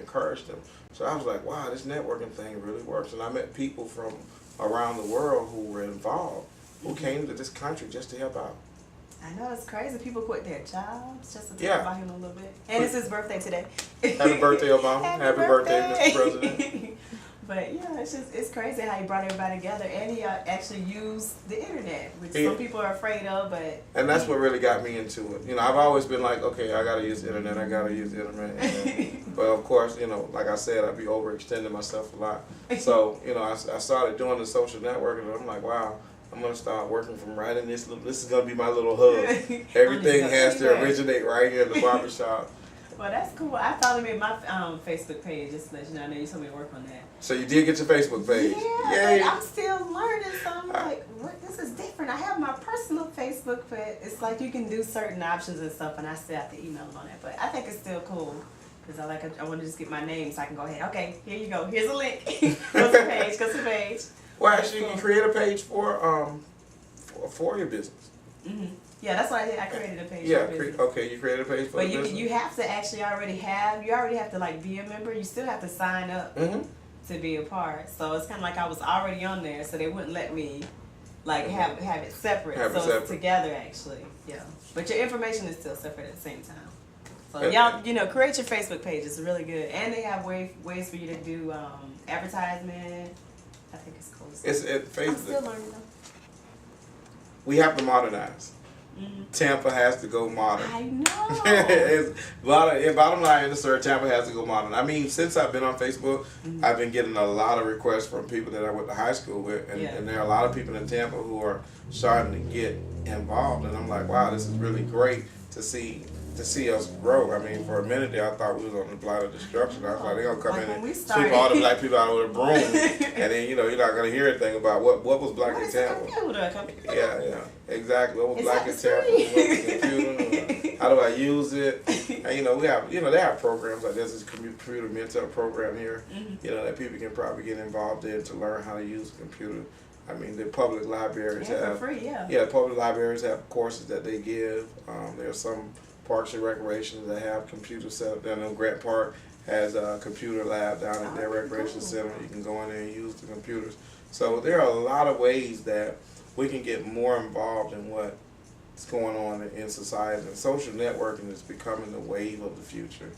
encourage them. So I was like, wow, this networking thing really works. And I met people from around the world who were involved, who came to this country just to help out. I know, it's crazy. People quit their jobs just to talk Yeah. about him a little bit. And it's his birthday today. Happy birthday, Obama. Happy birthday, Mr. President. But yeah, it's crazy how he brought everybody together, and he actually used the internet, which some people are afraid of. But that's what really got me into it. You know, I've always been like, okay, I gotta use the internet. But of course, you know, like I said, I'd be overextending myself a lot. So you know, I started doing the social networking, and I'm like, wow, I'm gonna start working from right in this. This is gonna be my little hub. Everything has to originate right here in the barbershop. Well, that's cool. I finally made my Facebook page, just to let you know. I know you told me to work on that. So you did get your Facebook page? Yeah, but I'm still learning, so I'm like, what? This is different. I have my personal Facebook, but it's like you can do certain options and stuff, and I still have to email them on that. But I think it's still cool, because I want to just get my name so I can go ahead. Okay, here you go. Here's a link. Go to the page. Go to the page. Well, actually, you can create a page for your business. Mm-hmm. Yeah, that's what I did. I created a page. Yeah, okay, you created a page for but business. You have to actually already have to like be a member. You still have to sign up to be a part. So it's kind of like I was already on there, so they wouldn't let me like have it separate. It's together actually. Yeah, but your information is still separate at the same time. So y'all, you know, create your Facebook page. It's really good, and they have ways for you to do advertisement. I think it's cool. Facebook. I'm still learning though. We have to modernize. Tampa has to go modern. I know. Bottom line, sir, Tampa has to go modern. I mean, since I've been on Facebook, I've been getting a lot of requests from people that I went to high school with, and there are a lot of people in Tampa who are starting to get involved, and I'm like, wow, this is really great to see us grow. I mean, for a minute there, I thought we was on the blight of destruction. I was like, they're gonna come in and sweep all the black people out with a broom, and then you're not gonna hear anything about what was black in Tampa. Yeah, exactly. What was black in Tampa? What was the computer? How do I use it? And we have, they have programs like this computer mentor program here. That people can probably get involved in to learn how to use a computer. I mean, the public libraries have for free, public libraries have courses that they give. There are some parks and recreations that have computers set up down there. Grant Park has a computer lab down at their recreation center. You can go in there and use the computers. So there are a lot of ways that we can get more involved in what's going on in society. And social networking is becoming the wave of the future.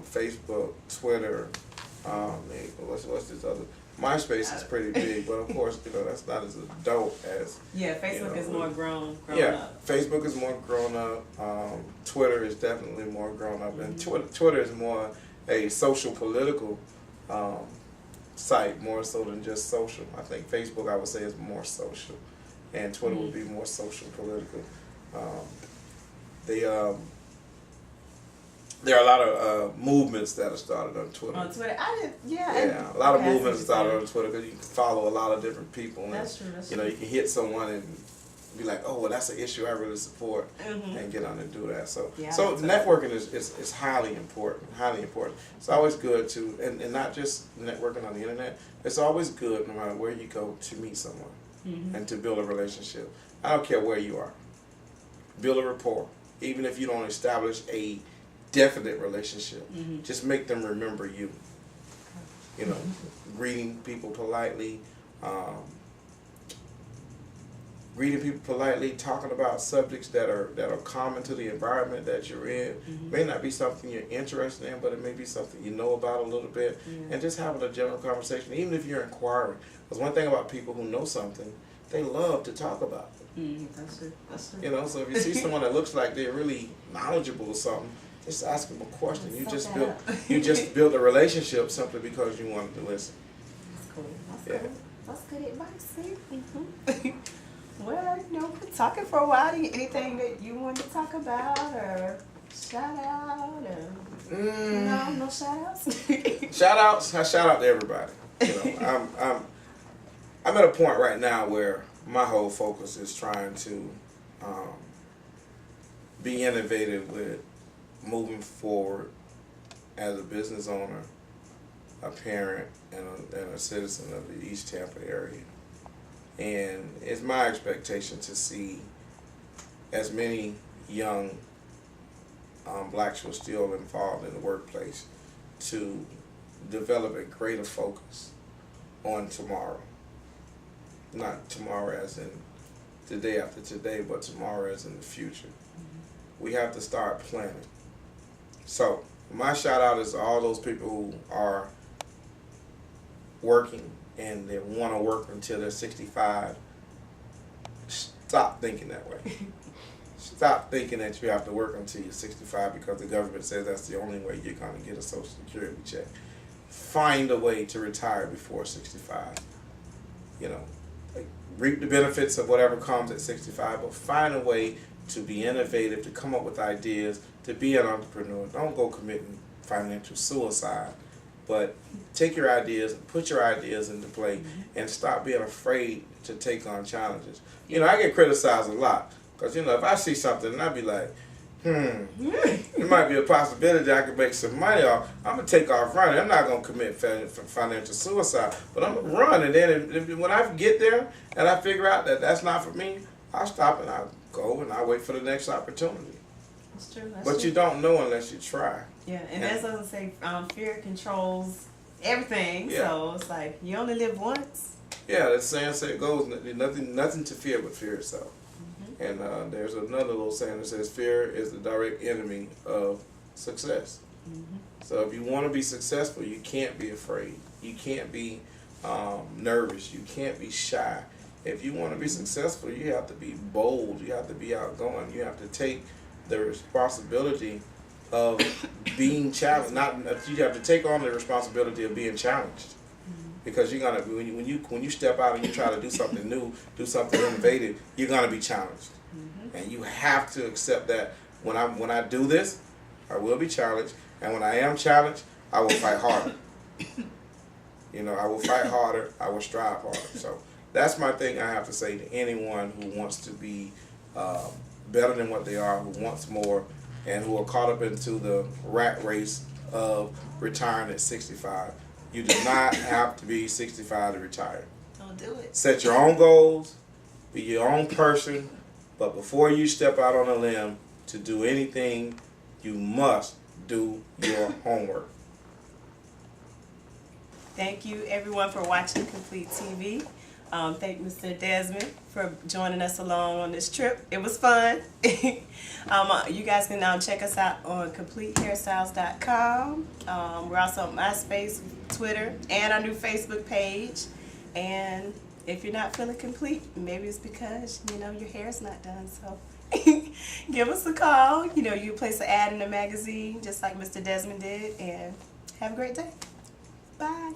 Facebook, Twitter, what's this other? MySpace is pretty big, but of course, that's not as adult as... Yeah, Facebook is more grown up. Facebook is more grown up. Twitter is definitely more grown up. And Twitter is more a social political site, more so than just social. I think Facebook, I would say, is more social. And Twitter would be more social political. There are a lot of movements that are started on Twitter. On Twitter, a lot of movements started on Twitter because you can follow a lot of different people. That's true. You can hit someone and be like, oh, well, that's an issue I really support, and get on and do that. So networking is highly important. Highly important. It's always good to, and not just networking on the internet. It's always good, no matter where you go, to meet someone and to build a relationship. I don't care where you are. Build a rapport, even if you don't establish a definite relationship. Just make them remember you. Greeting people politely, talking about subjects that are common to the environment that you're in. May not be something you're interested in, but it may be something you know about a little bit, and just having a general conversation, even if you're inquiring. Because one thing about people who know something, they love to talk about it. That's true. So if you see someone that looks like they're really knowledgeable or something, just ask them a question. You just built a relationship simply because you wanted to listen. That's cool. That's good advice. See? Well, we're talking for a while. Anything that you want to talk about or shout out or no shout outs? Shout outs. I shout out to everybody. I'm at a point right now where my whole focus is trying to be innovative with moving forward as a business owner, a parent, and a citizen of the East Tampa area. And it's my expectation to see as many young blacks who are still involved in the workplace to develop a greater focus on tomorrow. Not tomorrow as in today after today, but tomorrow as in the future. We have to start planning. So my shout out is to all those people who are working and they want to work until they're 65. Stop thinking that way. Stop thinking that you have to work until you're 65 because the government says that's the only way you're going to get a Social Security check. Find a way to retire before 65. You know, like, reap the benefits of whatever comes at 65, but find a way to be innovative, to come up with ideas, to be an entrepreneur. Don't go committing financial suicide, but take your ideas and put your ideas into play and stop being afraid to take on challenges. You know, I get criticized a lot because, you know, if I see something and I be like, it might be a possibility I could make some money off, I'm going to take off running. I'm not going to commit financial suicide, but I'm going to run. And then when I get there and I figure out that that's not for me, I'll stop and I'll go and I'll wait for the next opportunity. That's true. But you don't know unless you try. Yeah, and as I say, fear controls everything. Yeah. So it's like you only live once. Yeah, that saying goes, nothing to fear but fear itself. And there's another little saying that says fear is the direct enemy of success. So if you want to be successful, you can't be afraid. You can't be nervous. You can't be shy. If you want to be successful, you have to be bold. You have to be outgoing. You have to take the responsibility of being challenged. You have to take on the responsibility of being challenged, because you're gonna when you step out and you try to do something new, do something innovative, you're gonna be challenged, and you have to accept that when I do this, I will be challenged, and when I am challenged, I will fight harder. You know, I will fight harder. I will strive harder. So that's my thing I have to say to anyone who wants to be better than what they are, who wants more, and who are caught up into the rat race of retiring at 65. You do not have to be 65 to retire. Don't do it. Set your own goals, be your own person, but before you step out on a limb to do anything, you must do your homework. Thank you, everyone, for watching Complete TV. Thank Mr. Desmond for joining us along on this trip. It was fun. You guys can now check us out on CompleteHairstyles.com. We're also on MySpace, Twitter, and our new Facebook page. And if you're not feeling complete, maybe it's because, you know, your hair's not done. So give us a call. You know, you place an ad in the magazine just like Mr. Desmond did. And have a great day. Bye.